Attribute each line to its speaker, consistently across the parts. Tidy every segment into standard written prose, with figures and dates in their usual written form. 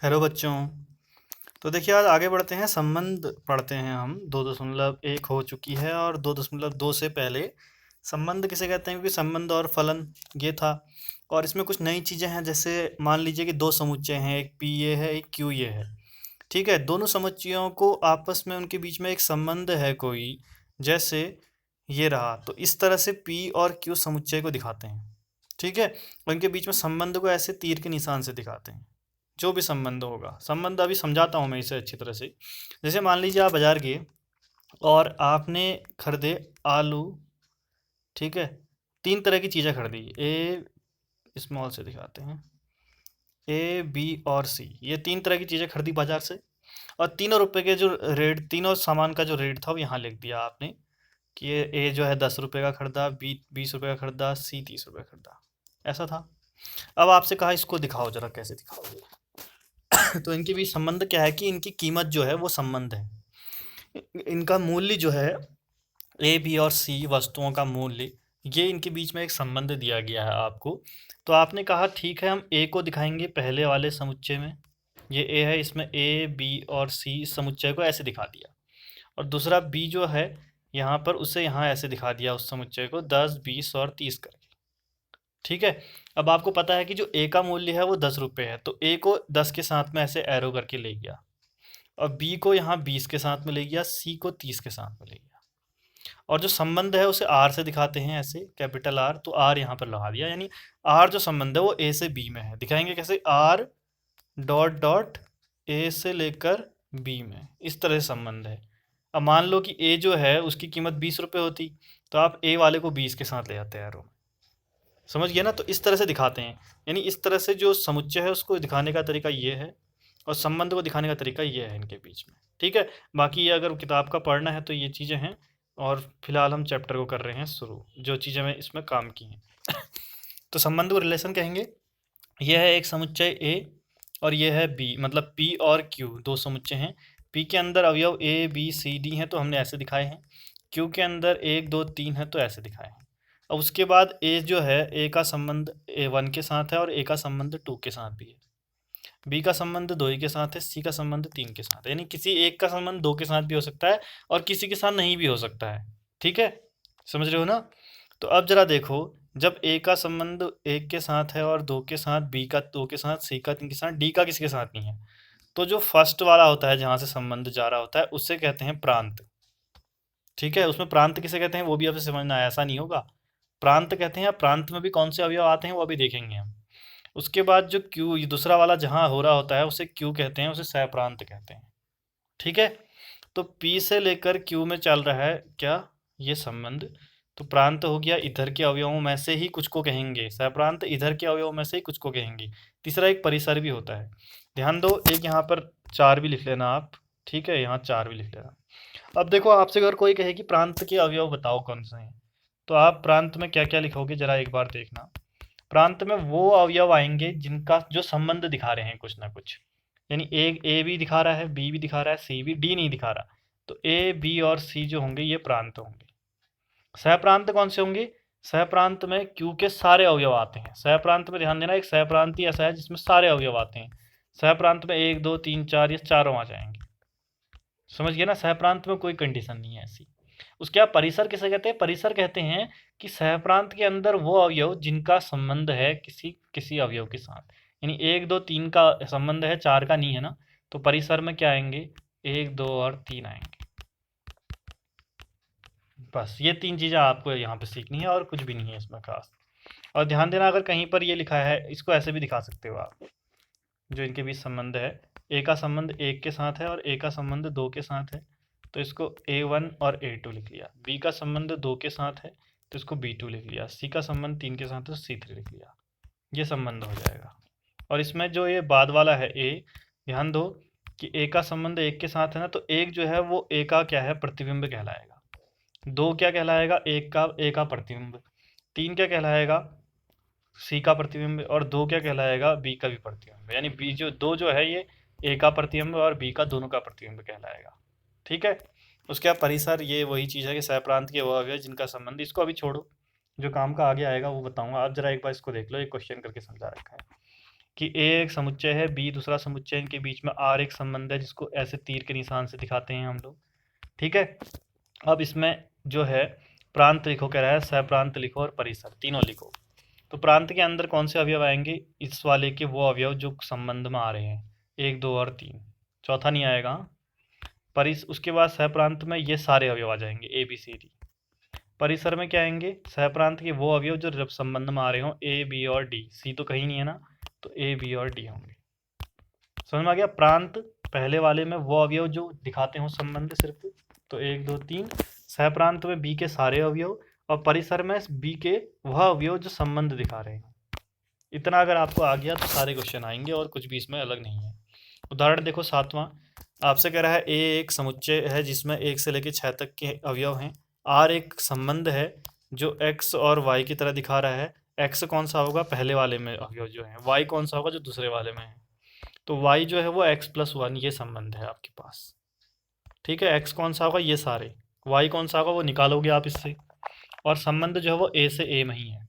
Speaker 1: Hello बच्चों। तो देखिए आज आगे बढ़ते हैं, संबंध पढ़ते हैं हम। 2.1 हो चुकी है और 2.2 से पहले संबंध किसे कहते हैं, क्योंकि संबंध और फलन ये था। और इसमें कुछ नई चीज़ें हैं, जैसे मान लीजिए कि दो समुच्चय हैं, एक पी ये है, एक क्यू ये है। ठीक है, दोनों समुच्चयों को आपस में उनके बीच में एक संबंध है कोई, जैसे ये रहा। तो इस तरह से पी और क्यू समुच्चय को दिखाते हैं। ठीक है, उनके बीच में संबंध को ऐसे तीर के निशान से दिखाते हैं। जो भी संबंध होगा, संबंध अभी समझाता हूँ मैं इसे अच्छी तरह से। जैसे मान लीजिए आप बाजार गए और आपने खरीदे आलू। ठीक है, तीन तरह की चीज़ें खरीदी। ए स्मॉल से दिखाते हैं, ए बी और सी, ये तीन तरह की चीज़ें खरीदी बाजार से। और तीनों रुपए के जो रेट, तीनों सामान का जो रेट था वो यहाँ लिख दिया आपने कि ये ए जो है 10 रुपये का खरीदा, बी 20 रुपये का खरीदा, सी 30 रुपये खरीदा। ऐसा था। अब आपसे कहा इसको दिखाओ जरा, कैसे दिखाओगे। तो इनके बीच संबंध क्या है कि इनकी कीमत जो है वो संबंध है। इनका मूल्य जो है, ए बी और सी वस्तुओं का मूल्य, ये इनके बीच में एक संबंध दिया गया है आपको। तो आपने कहा ठीक है, हम ए को दिखाएंगे पहले वाले समुच्चय में। ये ए है, इसमें ए बी और सी इस समुच्चय को ऐसे दिखा दिया। और दूसरा बी जो है यहाँ पर, उसे यहाँ ऐसे दिखा दिया उस समुच्चय को 10 20 और 30 करके। ठीक है, अब आपको पता है कि जो ए का मूल्य है वो 10 रुपये है, तो ए को 10 के साथ में ऐसे एरो करके ले गया। और बी को यहाँ 20 के साथ में ले गया, सी को 30 के साथ में ले गया। और जो संबंध है उसे आर से दिखाते हैं, ऐसे कैपिटल आर। तो आर यहाँ पर लगा दिया, यानी आर जो संबंध है वो ए से बी में है। दिखाएंगे कैसे, आर डॉट डॉट ए से लेकर बी में, इस तरह से संबंध है। अब मान लो कि ए जो है उसकी कीमत 20 रुपये होती, तो आप ए वाले को 20 के साथ ले जाते हैं एरो में। समझ गए ना। तो इस तरह से दिखाते हैं, यानी इस तरह से जो समुच्चय है उसको दिखाने का तरीका ये है, और संबंध को दिखाने का तरीका ये है इनके बीच में। ठीक है, बाकी ये अगर किताब का पढ़ना है तो ये चीज़ें हैं। और फिलहाल हम चैप्टर को कर रहे हैं शुरू, जो चीज़ें मैं इसमें काम की हैं। तो संबंध को रिलेशन कहेंगे। यह है एक समुच्चय ए और ये है बी, मतलब पी और क्यू दो समुच्चय हैं। पी के अंदर अवयव ए बी सी डी हैं, तो हमने ऐसे दिखाए हैं। क्यू के अंदर 1 2 3 है, तो ऐसे दिखाए हैं। अब उसके बाद ए जो है, ए का संबंध A1 के साथ है और ए का संबंध 2 के साथ भी है। बी का संबंध 2 ही के साथ है, सी का संबंध 3 के साथ है। यानी किसी एक का संबंध 2 के साथ भी हो सकता है और किसी के साथ नहीं भी हो सकता है। ठीक है, समझ रहे हो ना। तो अब जरा देखो, जब ए का संबंध 1 के साथ है और 2 के साथ, बी का 2 के साथ, सी का 3 के साथ, डी का किसी के साथ नहीं है, तो जो फर्स्ट वाला होता है जहाँ से संबंध जा रहा होता है उससे कहते हैं प्रांत। ठीक है, उसमें प्रांत किसे कहते हैं वो भी आपसे समझना है, ऐसा नहीं होगा। प्रांत कहते हैं, प्रांत में भी कौन से अवयव आते हैं वो अभी देखेंगे हम। उसके बाद जो क्यू, ये दूसरा वाला जहाँ हो रहा होता है उसे क्यू कहते हैं, उसे सहप्रांत कहते हैं। ठीक है, तो पी से लेकर क्यू में चल रहा है क्या, ये संबंध। तो प्रांत हो गया, इधर के अवयवों में से ही कुछ को कहेंगे। सहप्रांत इधर के अवयवों में से ही कुछ को कहेंगे। तीसरा एक परिसर भी होता है। ध्यान दो, एक यहाँ पर 4 भी लिख लेना आप। ठीक है, यहाँ 4 भी लिख लेना। अब देखो, आपसे अगर कोई कहे कि प्रांत के अवयव बताओ कौन से हैं, तो आप प्रांत में क्या क्या लिखोगे जरा एक बार देखना। प्रांत में वो अवयव आएंगे जिनका जो संबंध दिखा रहे हैं कुछ ना कुछ। यानी ए भी दिखा रहा है, बी भी दिखा रहा है, सी भी, डी नहीं दिखा रहा। तो ए बी और सी जो होंगे ये प्रांत होंगे। सहप्रांत कौन से होंगे, सहप्रांत में क्यू के सारे अवयव आते हैं। सहप्रांत में ध्यान देना, एक सहप्रांति ऐसा है जिसमें सारे अवयव आते हैं। सहप्रांत में 1 2 3 4 ये चारों आ जाएंगे। समझ गए ना, सहप्रांत में कोई कंडीशन नहीं है ऐसी। उसके बाद परिसर किसे कहते हैं, परिसर कहते हैं कि सहप्रांत के अंदर वो अवयव जिनका संबंध है किसी किसी अवयव के साथ। यानी 1 2 3 का संबंध है, 4 का नहीं है ना, तो परिसर में क्या आएंगे, 1 2 और 3 आएंगे। बस ये 3 चीज़ें आपको यहाँ पे सीखनी है और कुछ भी नहीं है इसमें खास। और ध्यान देना, अगर कहीं पर ये लिखा है, इसको ऐसे भी दिखा सकते हो आप, जो इनके बीच संबंध है। ए का संबंध 1 के साथ है और ए का संबंध 2 के साथ है, तो इसको A1 और A2 लिख लिया। बी का संबंध 2 के साथ है तो इसको B2 लिख लिया। सी का संबंध 3 के साथ है तो C3 लिख लिया। ये संबंध हो जाएगा। और इसमें जो ये बाद वाला है ए, ध्यान दो कि ए का संबंध 1 के साथ है ना, तो 1 जो है वो ए का क्या है, प्रतिबिंब कहलाएगा। 2 क्या कहलाएगा, ए का प्रतिबिंब। 3 क्या कहलाएगा, सी का प्रतिबिंब। और 2 क्या कहलाएगा, बी का भी प्रतिबिंब। यानी बी जो 2 जो है ये ए का प्रतिबिंब और बी का, दोनों का प्रतिबिंब कहलाएगा। ठीक है, उसके बाद परिसर, ये वही चीज़ है कि सहप्रांत के वो अवयव जिनका संबंध, इसको अभी छोड़ो, जो काम का आगे आएगा वो बताऊंगा। आप जरा एक बार इसको देख लो, एक क्वेश्चन करके समझा रखा है। कि ए एक समुच्चय है, बी दूसरा समुच्चय, इनके बीच में आर एक संबंध है जिसको ऐसे तीर के निशान से दिखाते हैं हम लोग। ठीक है, अब इसमें जो है प्रांत लिखो, कह रहा है सहप्रांत लिखो और परिसर, तीनों लिखो। तो प्रांत के अंदर कौन से अवयव आएंगे? इस वाले के वो अवयव जो संबंध में आ रहे हैं, 1, 2 और 3, चौथा नहीं आएगा। उसके बाद सहप्रांत में ये सारे अवयव आ जाएंगे, ए बी सी डी। परिसर में क्या आएंगे? सहप्रांत के वो अवयव जो जब संबंध में आ रहे हो, ए बी और डी, सी तो कहीं नहीं है ना, तो ए बी और डी होंगे। समझ में आ गया? प्रांत पहले वाले में वो अवयव जो दिखाते हो संबंध सिर्फ, तो 1, 2, 3। सहप्रांत में बी के सारे अवयव, और परिसर में बी के वह अवयव जो संबंध दिखा रहे हैं। इतना अगर आपको आ गया तो सारे क्वेश्चन आएंगे और कुछ भी इसमें अलग नहीं है। उदाहरण देखो 7वां, आपसे कह रहा है ए एक समुच्चय है जिसमें 1 से लेकर 6 तक के अवयव हैं। आर एक संबंध है जो एक्स और वाई की तरह दिखा रहा है। एक्स कौन सा होगा? पहले वाले में अवयव जो है। वाई कौन सा होगा? जो दूसरे वाले में है। तो वाई जो है वो x+1, ये संबंध है आपके पास। ठीक है, एक्स कौन सा होगा? ये सारे। वाई कौन सा होगा? वो निकालोगे आप इससे। और संबंध जो है वो ए से ए में ही है।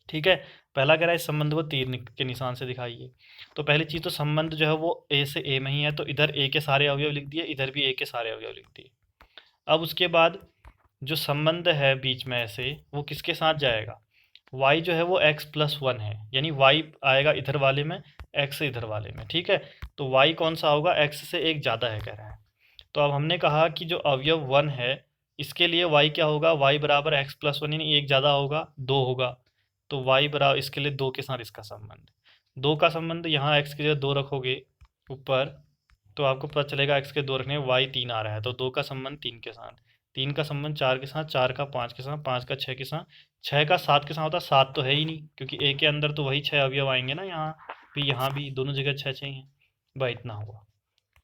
Speaker 1: ठीक है, पहला कह रहा है इस संबंध को तीर के निशान से दिखाइए। तो पहली चीज़ तो संबंध जो है वो ए से ए में ही है, तो इधर ए के सारे अवयव लिख दिए, इधर भी ए के सारे अवयव लिख दिए। अब उसके बाद जो संबंध है बीच में ऐसे, वो किसके साथ जाएगा? y जो है वो x+1 है, यानी y आएगा इधर वाले में, x इधर वाले में। ठीक है, तो y कौन सा होगा? x से एक ज़्यादा है कह रहा है। तो अब हमने कहा कि जो अवयव 1 है इसके लिए y क्या होगा? y बराबर x+1, यानी एक ज़्यादा होगा, 2 होगा। तो y बराबर, इसके लिए 2 के साथ इसका संबंध, 2 का संबंध यहाँ x की जगह 2 रखोगे ऊपर, तो आपको पता चलेगा x के 2 रखने y 3 आ रहा है, तो 2 का संबंध 3 के साथ, 3 का संबंध 4 के साथ, 4 का 5 के साथ, 5 का 6 के साथ, 6 का 7 के साथ होता है। 7 तो है ही नहीं, क्योंकि ए के अंदर तो वही 6 अवयव आएंगे ना, यहाँ भी दोनों जगह 6 चाहिए। भाई इतना हुआ,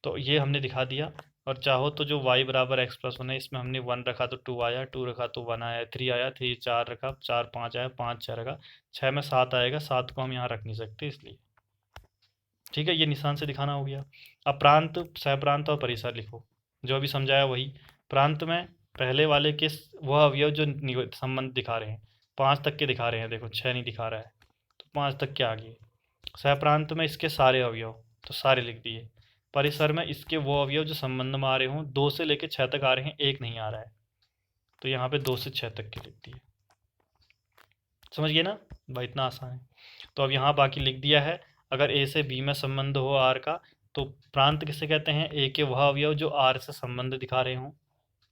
Speaker 1: तो ये हमने दिखा दिया। और चाहो तो जो y बराबर x+1 है, इसमें हमने 1 रखा तो 2 आया, 2 रखा तो 1 आया, 3 आया, 3 4 रखा, 4 5 आया, 5 6 रखा, 6 में 7 आएगा, 7 को हम यहाँ रख नहीं सकते इसलिए। ठीक है, ये निशान से दिखाना हो गया। अब प्रांत, सहप्रांत और परिसर लिखो, जो अभी समझाया वही। प्रांत में पहले वाले के वह अवयव जो संबंध दिखा रहे हैं, 5 तक के दिखा रहे हैं, देखो 6 नहीं दिखा रहा है, तो 5 तक के आ गए। सहप्रांत में इसके सारे अवयव, तो सारे लिख दिए। परिसर में इसके वो अवयव जो संबंध में आ रहे हों, 2 से लेकर 6 तक आ रहे हैं, 1 नहीं आ रहा है, तो यहाँ पे 2 से 6 तक के लिख दिए। समझ गए ना भाई? इतना आसान है। तो अब यहाँ बाकी लिख दिया है। अगर ए से बी में संबंध हो आर का, तो प्रांत किसे कहते हैं? ए के वह अवयव जो आर से संबंध दिखा रहे हों।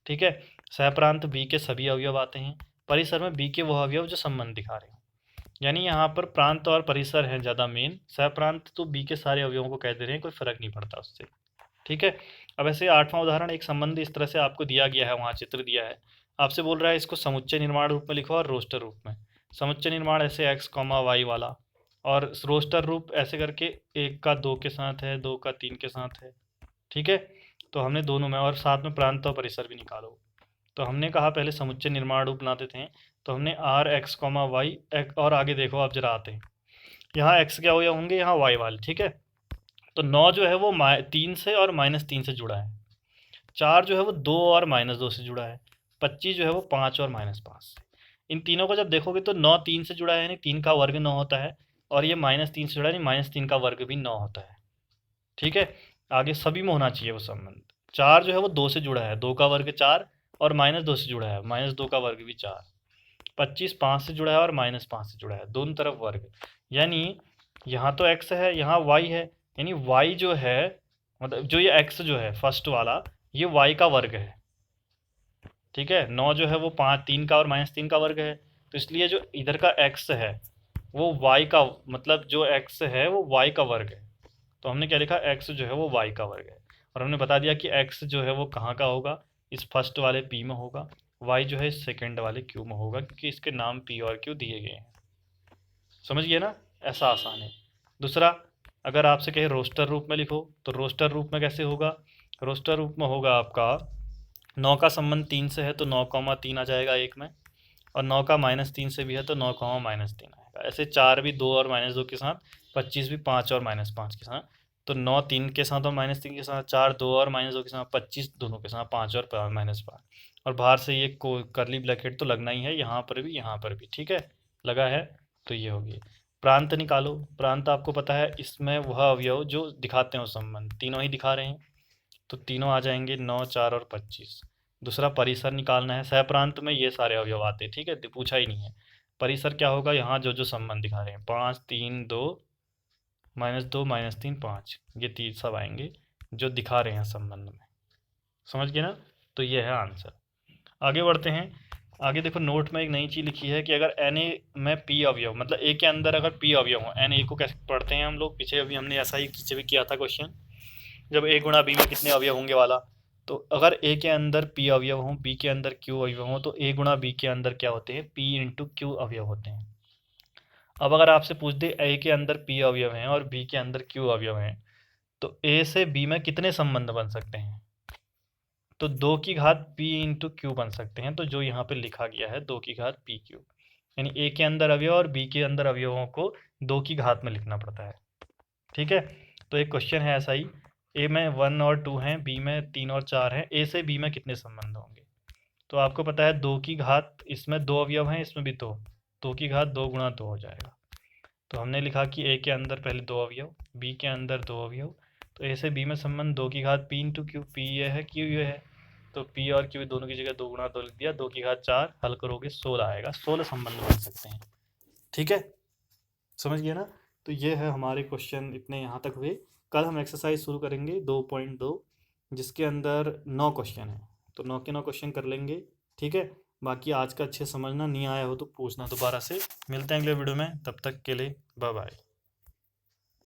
Speaker 1: ठीक है, सहप्रांत बी के सभी अवयव आते हैं। परिसर में बी के वह अवयव जो संबंध दिखा रहे हों। यानी यहाँ पर प्रांत और परिसर है ज़्यादा मेन, सहप्रांत तो बी के सारे अवयवों को कह दे रहे हैं, कोई फर्क नहीं पड़ता उससे। ठीक है, अब ऐसे 8वां उदाहरण, एक संबंध इस तरह से आपको दिया गया है, वहाँ चित्र दिया है, आपसे बोल रहा है इसको समुच्चय निर्माण रूप में लिखो और रोस्टर रूप में। समुच्चय निर्माण ऐसे x, y वाला, और रोस्टर रूप ऐसे करके 1 का 2 के साथ है, 2 का 3 के साथ है। ठीक है, तो हमने दोनों में, और साथ में प्रांत और परिसर भी निकालो। तो हमने कहा पहले समुच्चय निर्माण रूप बनाते थे, तो हमने r, x, y, और आगे देखो आप जरा आते हैं, यहाँ x क्या हो होंगे, यहाँ y वाले। ठीक है, तो 9 जो है वो 3 से और -3 से जुड़ा है, 4 जो है वो 2 और -2 से जुड़ा है, 25 जो है वो 5 और -5 से। इन तीनों को जब देखोगे तो 9 3 से जुड़ा है, यानी 3 का वर्ग 9 होता है, और ये -3 से जुड़ा है, यानी -3 का वर्ग भी 9 होता है। ठीक है, आगे सभी में होना चाहिए वो संबंध। 4 जो है वो 2 से जुड़ा है, 2 का वर्ग 4, और -2 से जुड़ा है, -2 का वर्ग भी 4। 25 5 से जुड़ा है और -5 से जुड़ा है, दोनों तरफ वर्ग। यानी यहाँ तो x है, यहाँ y है, यानी y जो है, मतलब जो ये x जो है फर्स्ट वाला, ये y का वर्ग है। ठीक है, 9 जो है वो 5 3 का और -3 का वर्ग है, तो इसलिए जो इधर का x है वो y का, मतलब जो x है वो y का वर्ग है। तो हमने क्या लिखा? x जो है वो y का वर्ग है, और हमने बता दिया कि x जो है वो कहाँ का होगा, इस फर्स्ट वाले p में होगा, y जो है इस सेकंड वाले q में होगा, क्योंकि इसके नाम p और q दिए गए हैं। समझ गए ना? ऐसा आसान है। दूसरा, अगर आपसे कहे रोस्टर रूप में लिखो, तो रोस्टर रूप में कैसे होगा? रोस्टर रूप में होगा आपका 9 का संबंध 3 से है तो 9,3 आ जाएगा एक में, और 9 का -3 से भी है तो 9,-3 आएगा। ऐसे 4 भी 2 और -2 के साथ, 25 भी 5 और -5 के साथ, तो 9 3 के साथ और -3 के साथ, 4 2 और -2 के साथ, 25 दोनों के साथ, 5 और -5, और बाहर से ये करली ब्रैकेट तो लगना ही है, यहाँ पर भी यहाँ पर भी। ठीक है, लगा है, तो ये होगी प्रांत निकालो। प्रांत आपको पता है इसमें वह अवयव जो दिखाते हैं वो संबंध, तीनों ही दिखा रहे हैं तो तीनों आ जाएंगे 9, 4 और 25। दूसरा परिसर निकालना है, सहप्रांत में ये सारे अवयव आते हैं, ठीक है, तो पूछा ही नहीं है। परिसर क्या होगा, यहाँ जो जो संबंध दिखा रहे हैं 5, 3, 2, -2, -3, 5, ये तीन सब आएंगे जो दिखा रहे हैं संबंध में। समझ गए ना, तो ये है आंसर। आगे बढ़ते हैं। आगे देखो नोट में एक नई चीज़ लिखी है कि अगर एन ए में पी अवयव, मतलब ए के अंदर अगर पी अवयव हो, एन ए को कैसे पढ़ते हैं हम लोग, पीछे अभी हमने ऐसा ही पीछे भी किया था क्वेश्चन, जब ए गुणा बी में कितने अवयव होंगे वाला। तो अगर ए के अंदर पी अवयव हों, बी के अंदर क्यू अवयव हों, तो ए गुणा बी के अंदर क्या होते हैं, पी इंटू क्यू अवयव होते हैं। अब अगर आपसे पूछ दे ए के अंदर पी अवयव हैं और बी के अंदर क्यू अवयव हैं, तो ए से बी में कितने संबंध बन सकते हैं, तो 2 की घात p इंटू क्यू बन सकते हैं। तो जो यहाँ पे लिखा गया है 2 की घात p क्यू, यानी ए के अंदर अवयव और बी के अंदर अवयवों को 2 की घात में लिखना पड़ता है, ठीक है। तो एक क्वेश्चन है ऐसा ही, ए में 1 और 2 हैं, बी में 3 और 4 हैं, ए से बी में कितने संबंध होंगे। तो आपको पता है 2 की घात, इसमें 2 अवयव हैं, इसमें भी 2 की घात 2 गुणा 2 हो जाएगा। तो हमने लिखा कि ए के अंदर पहले 2 अवयव, बी के अंदर 2 अवयव, तो ए से बी में संबंध 2 की घात p इंटू क्यू, पी ये है क्यू ये है, तो p और q दोनों की जगह 2 गुणा 2 लिख दिया, 2 की घात 4, हल करोगे 16 आएगा, 16 संबंध बन सकते हैं, ठीक है। समझ गया ना, तो ये है हमारे क्वेश्चन, इतने यहाँ तक हुए। कल हम एक्सरसाइज शुरू करेंगे 2.2, जिसके अंदर 9 क्वेश्चन है, तो 9 के 9 क्वेश्चन कर लेंगे, ठीक है। बाकी आज का अच्छे समझना, नहीं आया हो तो पूछना दोबारा से। मिलते हैं अगले वीडियो में, तब तक के लिए बाय बाय।